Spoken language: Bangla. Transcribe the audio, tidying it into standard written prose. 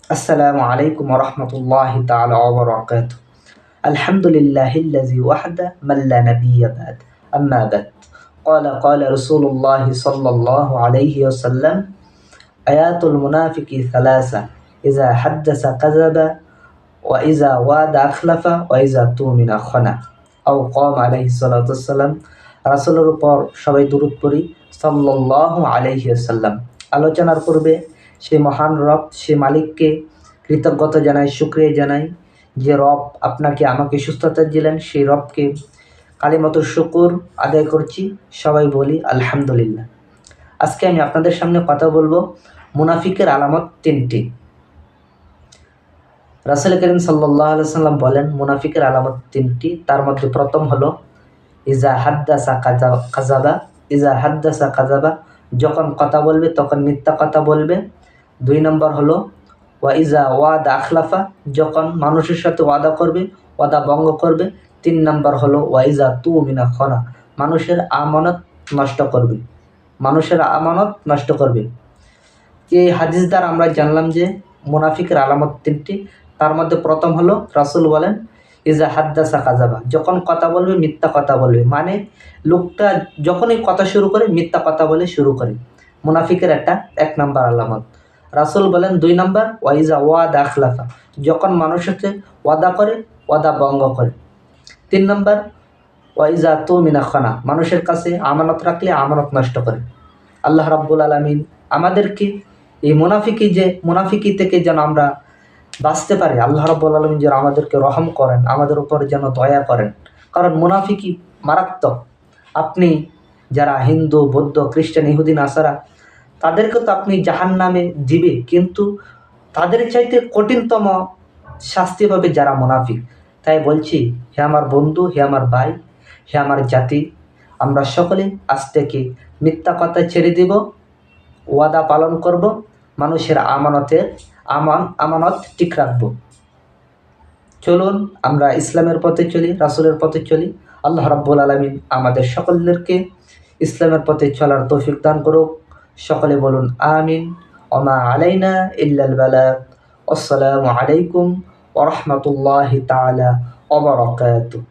السلام عليكم ورحمة الله تعالى وبركاته. الحمد لله الذي وحده من لا نبي بعد. أما بعد قال رسول الله صلى الله عليه وسلم: آيات المنافق ثلاثة: إذا حدث كذب، وإذا وعد أخلف، وإذا تؤمن خان। أو قام عليه الصلاة والسلام। রাসূলের উপর সবাই দুরূদ পড়ি সাল্লাল্লাহু আলাইহি ওয়াসাল্লাম। আলোচনার পূর্বে সেই মহান রব, সে মালিককে কৃতজ্ঞতা জানাই, শুকরিয়া জানাই যে রব আপনাকে আমাকে সুস্থতা দিলেন। সেই রবকে কালিমাতু শুকুর আদায় করছি। সবাই বলি আলহামদুলিল্লাহ। আজকে আমি আপনাদের সামনে কথা বলবো মুনাফিকের আলামত 3টি। রাসূল করিম সাল্লাল্লাহু আলাইহি ওয়াসাল্লাম বলেন মুনাফিকের আলামত 3টি। তার মধ্যে প্রথম হলো ইজা হাদ্দাসা কাযাবা। ইজা হাদ্দাসা কাযাবা, যখন কথা বলবে তখন মিথ্যা কথা বলবে। 2 নম্বর হলো ওয়া ইজা ওয়াদা আখলাফা, যখন মানুষের সাথে ওয়াদা করবে ওয়াদা ভঙ্গ করবে। 3 নম্বর হলো ওয়া ইজা তুমিনা খানা, মানুষের আমানত নষ্ট করবে। মানুষের আমানত নষ্ট করবে। এই হাদিস দ্বারা আমরা জানলাম যে মুনাফিকের আলামত 3টি। তার মধ্যে প্রথম হলো রাসূল বলেন ইজা হাদ্দাসা কাযাবা, যখন কথা বলবে মিথ্যা কথা বলবে। মানে লোকটা যখনই কথা শুরু করে মিথ্যা কথা বলে শুরু করে। মুনাফিকের একটা 1 নম্বর আলামত। রাসূল বলেন 2 নম্বর ওয়া ইজা ওয়াদা আখলাফা, যখন মানুষের সাথে ওয়াদা করে ওয়াদা ভঙ্গ করে। 3 নম্বর ওয়া ইজা তুমিনা খানা, মানুষের কাছে আমানত রাখলে আমানত নষ্ট করে। আল্লাহ রাব্বুল আলামিন আমাদেরকে এই মুনাফিকি থেকে যেন আমরা বাঁচতে পারি। আল্লাহ রাব্বুল আলামিন যেন আমাদেরকে রহম করেন, আমাদের উপর যেন দয়া করেন। কারণ মুনাফিকি মারাত্মক। আপনি যারা হিন্দু, বৌদ্ধ, খ্রিস্টান, ইহুদি, নাসারা, তাদেরকে তো আপনি জাহান্নামে দিবে, কিন্তু তাদের চাইতে কঠিনতম শাস্তি পাবে যারা মুনাফিক। তাই বলছি, হে আমার বন্ধু, হে আমার ভাই, হে আমার জাতি, আমরা সকলে আজ থেকে মিথ্যা কথা ছেড়ে দিব, ওয়াদা পালন করব, মানুষের আমানত ঠিক রাখব। চলুন আমরা ইসলামের পথে চলি, রাসূলের পথে চলি। আল্লাহ রাব্বুল আলামিন আমাদের সকলদেরকে ইসলামের পথে চলার তৌফিক দান করুক। সকলে বলুন আমিন। ওমা আলাইনা ইল্লাল বালাগ। আসসালামু আলাইকুম ওয়া রাহমাতুল্লাহি তাআলা ওয়া বারাকাতুহু।